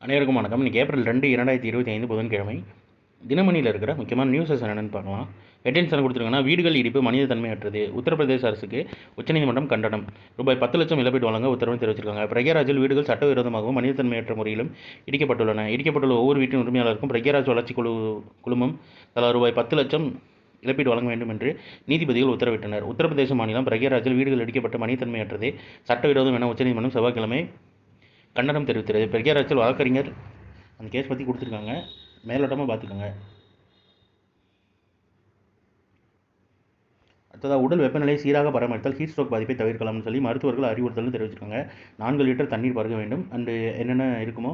அனைவருக்கும் வணக்கம். இன்றைக்கி ஏப்ரல் 2, 2025 புதன்கிழமை. தினமணியில் இருக்கிற முக்கியமான நியூஸஸ் என்னென்னு பார்க்கலாம். ஹெட்லைன்ஸ் என்ன கொடுத்துருக்காங்கன்னா, வீடுகள் இடிப்பு மனித தன்மையற்றது. உத்தரப்பிரதேச அரசுக்கு உச்சநீதிமன்றம் கண்டனம். ரூபாய் 10 லட்சம் இழப்பீடு வழங்க உத்தரவு தெரிவிச்சிருக்காங்க. பிரக்யாராஜில் வீடுகள் சட்டவிரோதமாகவும் மனித தன்மையற்ற முறையிலும் இடிக்கப்பட்டுள்ளன. இடிக்கப்பட்டுள்ள ஒவ்வொரு வீட்டின் உரிமையாளருக்கும் பிரக்யாராஜ் வளர்ச்சி குழுமம் தலா ரூபாய் 10 லட்சம் இழப்பீடு வழங்க வேண்டும் என்று நீதிபதிகள் உத்தரவிட்டனர். உத்தரப்பிரதேச மாநிலம் பிரக்யாராஜில் வீடுகள் இடிக்கப்பட்ட மனிதத்தன்மையற்றதே சட்டவிரோதம் என உச்சநீதிமன்றம் செவ்வாய்க்கிழமை கண்டனம் தெரிவித்தது. பிரக்யாராஜில் வழக்கறிஞர் அந்த கேஸ் பற்றி கொடுத்துருக்காங்க, மேலோட்டமாக பார்த்துக்கோங்க. அடுத்ததாக, உடல் வெப்பநிலை சீராக பராமரித்தால் ஹீட் ஸ்ட்ரோக் பாதிப்பை தவிர்க்கலாம்னு சொல்லி மருத்துவர்கள் அறிவுறுத்தல் தெரிவிச்சிருக்காங்க. 4 லிட்டர் தண்ணீர் பருக வேண்டும். அண்டு என்னென்ன இருக்குமோ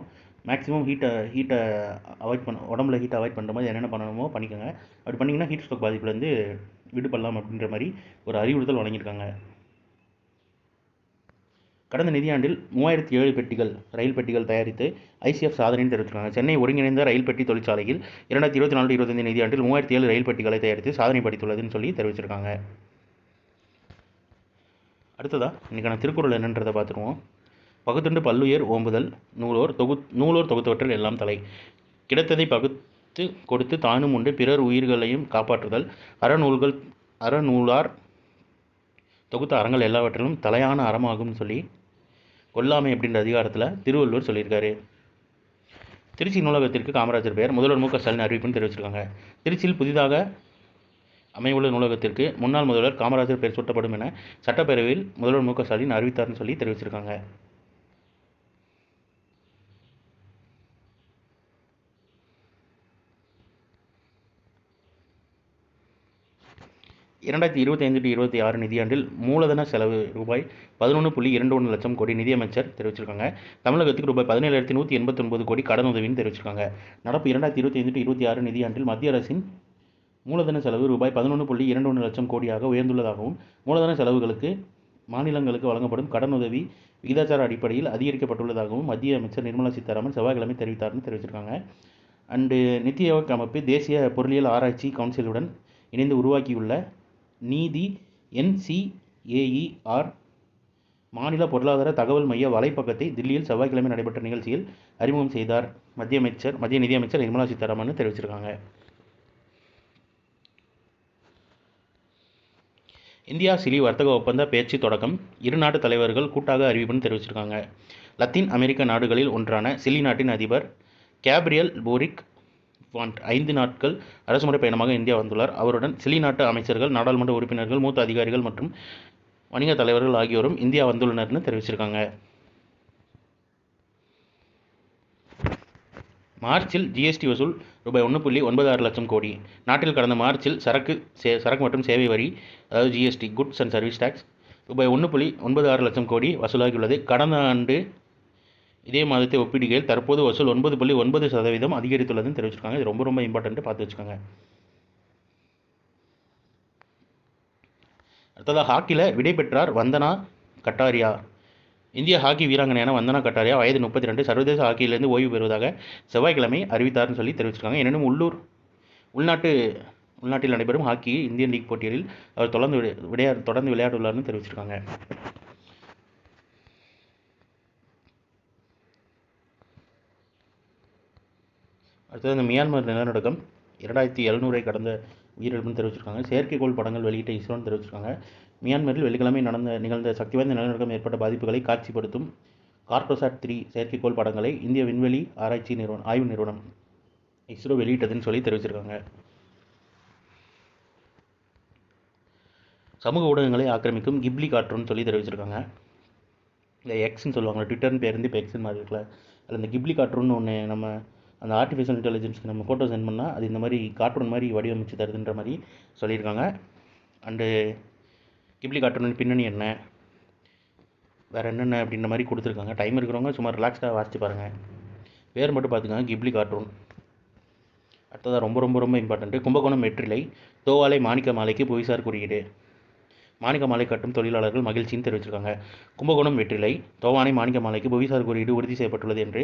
மேக்ஸிமம் ஹீட்டை அவாய்ட் உடம்புல ஹீட்டை அவாய்ட் பண்ணுற மாதிரி என்னென்ன பண்ணணுமோ பண்ணிக்கோங்க. அப்படி பண்ணிங்கன்னா ஹீட் ஸ்ட்ரோக் பாதிப்புலேருந்து விடுபடலாம் அப்படின்ற மாதிரி ஒரு அறிவுறுத்தல் வழங்கியிருக்காங்க. கடந்த நிதியாண்டில் 3007 ரயில் பெட்டிகள் தயாரித்து ஐசிஎஃப் சாதனைன்னு தெரிவிச்சிருக்காங்க. சென்னை ஒருங்கிணைந்த ரயில் பெட்டி தொழிற்சாலையில் 2024-25 நிதியாண்டில் 3007 ரயில் பெட்டிகளை தயாரித்து சாதனை படைத்துள்ளதுன்னு சொல்லி தெரிவிச்சிருக்காங்க. அடுத்ததாக இன்றைக்கான திருக்குறள் என்னன்றதை பார்த்துருவோம். பகுத்துண்டு பல்லுயிர் ஓம்புதல் நூலோர் தொகுத்தவற்றில் எல்லாம் தலை. கிடைத்ததை பகுத்து கொடுத்து தானும் உண்டு பிறர் உயிர்களையும் காப்பாற்றுதல் அறநூலார் தொகுத்த அறங்கள் எல்லாவற்றிலும் தலையான அறமாகும்னு சொல்லி கொல்லாமை அப்படின்ற அதிகாரத்தில் திருவள்ளுவர் சொல்லியிருக்காரு. திருச்சி நூலகத்திற்கு காமராஜர் பெயர் முதல்வர் மு க ஸ்டாலின் அறிவிப்புன்னு தெரிவிச்சிருக்காங்க. திருச்சியில் புதிதாக அமைவுள்ள நூலகத்திற்கு முன்னாள் முதல்வர் காமராஜர் பெயர் சூட்டப்படும் என சட்டப்பேரவையில் முதல்வர் மு க ஸ்டாலின் அறிவித்தார்னு சொல்லி தெரிவிச்சிருக்காங்க. இரண்டாயிரத்தி 25-26 நிதியாண்டில் மூலதன செலவு ரூபாய் 11.21 லட்சம் கோடி நிதியமைச்சர் தெரிவிச்சிருக்காங்க. தமிழகத்துக்கு ரூபாய் 17,189 கோடி கடன் உதவின்னு தெரிவிச்சிருக்காங்க. நடப்பு 2025-26 நிதியாண்டில் மத்திய அரசின் மூலதன செலவு ரூபாய் 11.21 லட்சம் கோடியாக உயர்ந்துள்ளதாகவும் மூலதன செலவுகளுக்கு மாநிலங்களுக்கு வழங்கப்படும் கடன் உதவி விகிதாச்சார அடிப்படையில் அதிகரிக்கப்பட்டுள்ளதாகவும் மத்திய அமைச்சர் நிர்மலா சீதாராமன் செவ்வாய்க்கிழமை தெரிவித்தார்னு தெரிவிச்சிருக்காங்க. அண்டு நித்தி ஆயோக் அமைப்பு தேசிய பொருளியல் ஆராய்ச்சி கவுன்சிலுடன் இணைந்து உருவாக்கியுள்ள நீதி NCAER மாநில பொருளாதார தகவல் மைய வலைப்பக்கத்தை தில்லியில் செவ்வாய்க்கிழமை நடைபெற்ற நிகழ்ச்சியில் அறிமுகம் செய்தார் மத்திய நிதியமைச்சர் நிர்மலா சீதாராமன் தெரிவிச்சிருக்காங்க. இந்தியா சிலி வர்த்தக ஒப்பந்த பேச்சு தொடக்கம். இரு நாட்டு தலைவர்கள் கூட்டாக அறிவிப்புன்னு தெரிவிச்சிருக்காங்க. லத்தீன் அமெரிக்க நாடுகளில் ஒன்றான சிலி நாட்டின் அதிபர் கேப்ரியல் போரிக் 5 நாட்கள் அரசுமுறை பயணமாக இந்தியா வந்துள்ளார். அவருடன் சிலி நாட்டு அமைச்சர்கள், நாடாளுமன்ற உறுப்பினர்கள், மூத்த அதிகாரிகள் மற்றும் வணிக தலைவர்கள் ஆகியோரும் இந்தியா வந்துள்ளனர்னு தெரிவிச்சிருக்காங்க. மார்ச்சில் ஜிஎஸ்டி வசூல் ரூபாய் 1.96 லட்சம் கோடி. நாட்டில் கடந்த மார்ச்சில் சரக்கு மற்றும் சேவை வரி, அதாவது GST, goods and service tax ரூபாய் 1.96 லட்சம் கோடி வசூலாகியுள்ளது. கடந்த ஆண்டு இதே மாதத்தை ஒப்பிடுகையில் தற்போது வசூல் 9.9% அதிகரித்துள்ளதுன்னு தெரிவிச்சிருக்காங்க. இது ரொம்ப இம்பார்ட்டன்ட்டு பார்த்து வச்சுக்கோங்க. அடுத்ததாக, ஹாக்கியில் விடை பெற்றார் வந்தனா கட்டாரியா. இந்திய ஹாக்கி வீராங்கனையான வந்தனா கட்டாரியா வயது 32 சர்வதேச ஹாக்கியிலிருந்து ஓய்வு பெறுவதாக செவ்வாய்க்கிழமை அறிவித்தார்னு சொல்லி தெரிவிச்சிருக்காங்க. எனினும் உள்நாட்டில் நடைபெறும் ஹாக்கி இந்தியன் லீக் போட்டிகளில் அவர் தொடர்ந்து விளையாடுள்ளார்னு தெரிவிச்சிருக்காங்க. அடுத்தது, இந்த மியான்மர் நிலநடுக்கம் 2700 கடந்த உயிரிழப்புன்னு தெரிவிச்சிருக்காங்க. செயற்கைக்கோள் படங்கள் வெளியிட்ட இஸ்ரோன்னு தெரிவிச்சிருக்காங்க. மியான்மரில் வெள்ளிக்கிழமை நிகழ்ந்த சக்தி வாய்ந்த நிலநடுக்கம் ஏற்பட்ட பாதிப்புகளை காட்சிப்படுத்தும் கார்ட்டோசாட் 3 செயற்கைக்கோள் படங்களை இந்திய விண்வெளி ஆய்வு நிறுவனம் இஸ்ரோ வெளியிட்டதுன்னு சொல்லி தெரிவிச்சிருக்காங்க. சமூக ஊடகங்களை ஆக்கிரமிக்கும் கிப்லி கார்ட்டூன் சொல்லி தெரிவிச்சிருக்காங்க. இல்லை எக்ஸ்ன்னு சொல்லுவாங்க, ட்விட்டர்னு பேருந்து இப்போ எக்ஸ்ன்னு மாதிரி இருக்குல்ல, அதில் இந்த கிப்லி கார்ட்டூன் ஒன்று நம்ம அந்த ஆர்டிஃபிஷியல் இன்டெலிஜென்ஸ்க்கு நம்ம ஃபோட்டோ சென்ட் பண்ணால் அது இந்த மாதிரி கார்ட்டூன் மாதிரி வடிவமைச்சு தருதுன்ற மாதிரி சொல்லியிருக்காங்க. அண்டு கிப்லி கார்ட்டூன் பின்னணி என்ன, வேறு என்னென்ன அப்படின்ற மாதிரி கொடுத்துருக்காங்க. டைம் இருக்கிறவங்க சும்மா ரிலாக்ஸ்டாக வாசித்து பாருங்கள். பேர் மட்டும் பார்த்துக்கோங்க, கிப்லி கார்ட்டூன். அடுத்ததாக ரொம்ப இம்பார்ட்டண்ட்டு, கும்பகோணம் வெற்றிலை தோவாலை மாணிக்க மாலைக்கு புவிசார் குறியீடு. மாணிக்க மாலை கட்டும் தொழிலாளர்கள் மகிழ்ச்சின்னு தெரிவிச்சிருக்காங்க. கும்பகோணம் வெற்றிலை தோவானை மாணிக்க மாலைக்கு புவிசார் குறியீடு உறுதி செய்யப்பட்டுள்ளது என்று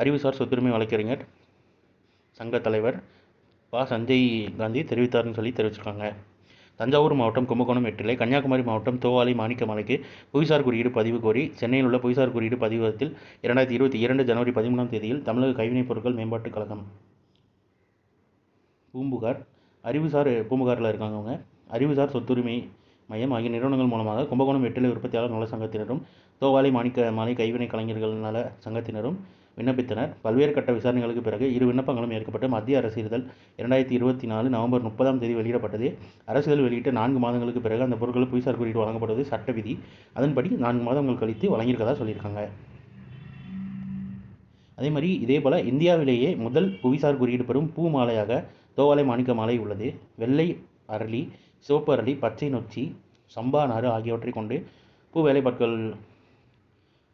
அறிவுசார் சொத்துரிமை வழக்கறிஞர் சங்க தலைவர் ப. சஞ்சய் காந்தி தெரிவித்தார்னு சொல்லி தெரிவிச்சிருக்காங்க. தஞ்சாவூர் மாவட்டம் கும்பகோணம் வெற்றிலை, கன்னியாகுமரி மாவட்டம் தோவாளை மாணிக்கமலைக்கு புவிசார் குறியீடு பதிவு கோரி சென்னையில் உள்ள புவிசார் குறியீடு பதிவகத்தில் 2022 ஜனவரி 13ஆம் தேதியில் தமிழக கைவினைப் பொருட்கள் மேம்பாட்டுக் கழகம் பூம்புகார் பூம்புகாரில் இருக்காங்க அவங்க அறிவுசார் சொத்துரிமை மையம் ஆகிய நிறுவனங்கள் மூலமாக கும்பகோணம் வெற்றிலை உற்பத்தியாளர் நல சங்கத்தினரும் தோவாளை மாணிக்கமலை கைவினை கலைஞர்கள் நல சங்கத்தினரும் விண்ணப்பித்தனர். பல்வேறு கட்ட விசாரணைகளுக்கு பிறகு இரு விண்ணப்பங்களும் ஏற்கப்பட்டு மத்திய அரசிதழ் 2024 நவம்பர் 30ஆம் தேதி வெளியிடப்பட்டது. அரசிதழ் வெளியிட்ட 4 மாதங்களுக்கு பிறகு அந்த பொருட்கள் புவிசார் குறியீடு வழங்கப்படுவது சட்ட விதி. அதன்படி 4 மாதங்கள் கழித்து வழங்கியிருக்கதா சொல்லியிருக்காங்க. அதே மாதிரி இதேபோல் இந்தியாவிலேயே முதல் புவிசார் குறியீடு பெறும் பூ மாலையாக தோவாளை மாணிக்க மாலை உள்ளது. வெள்ளை அரளி, சிவப்பு அரளி, பச்சை நொச்சி, சம்பா நாறு ஆகியவற்றை கொண்டு பூ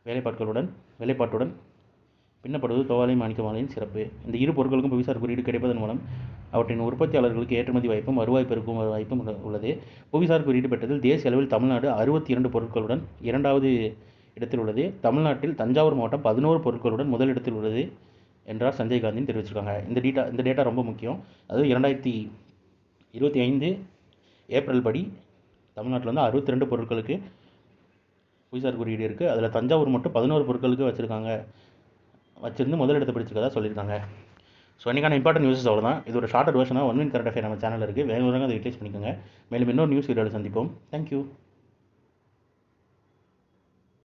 வேலைப்பாட்டுடன் பின்னப்படுவது தோவாளை மாணிக்க மாலையின் சிறப்பு. இந்த இரு பொருட்களுக்கும் புவிசார் குறியீடு கிடைப்பதன் மூலம் அவற்றின் உற்பத்தியாளர்களுக்கு ஏற்றுமதி வாய்ப்பும் வருவாய் பெருக்கும் வாய்ப்பும் உள்ளது. புவிசார் குறியீடு பெற்றதில் தேசிய அளவில் தமிழ்நாடு 62 பொருட்களுடன் 2வது இடத்தில் உள்ளது. தமிழ்நாட்டில் தஞ்சாவூர் மாவட்டம் 11 பொருட்களுடன் முதலிடத்தில் உள்ளது என்றார் சஞ்சய் காந்தின்னு தெரிவிச்சிருக்காங்க. இந்த டேட்டா ரொம்ப முக்கியம். அதாவது 2025 ஏப்ரல் படி தமிழ்நாட்டில் வந்து 62 பொருட்களுக்கு புவிசார் குறியீடு இருக்குது. அதில் தஞ்சாவூர் மட்டும் 11 பொருட்களுக்கு வச்சிருந்து முதலிடத்தை பிடிச்சிருக்கதா சொல்லியிருக்காங்க. ஸோ இன்றைக்கான இம்பார்ட்டன்ட் நியூஸஸ் அவ்வளோதான். இது ஒரு ஷார்ட்டர் வெர்ஷனாக 1 மினிட் கரண்ட் அஃபேர் நம்ம சேனல் இருக்குது. வேறு அதை யூட்டிலைஸ் பண்ணிக்கோங்க. மேலும் இன்னொரு நியூஸ் வீடியோவில் சந்திப்போம். தேங்க்யூ.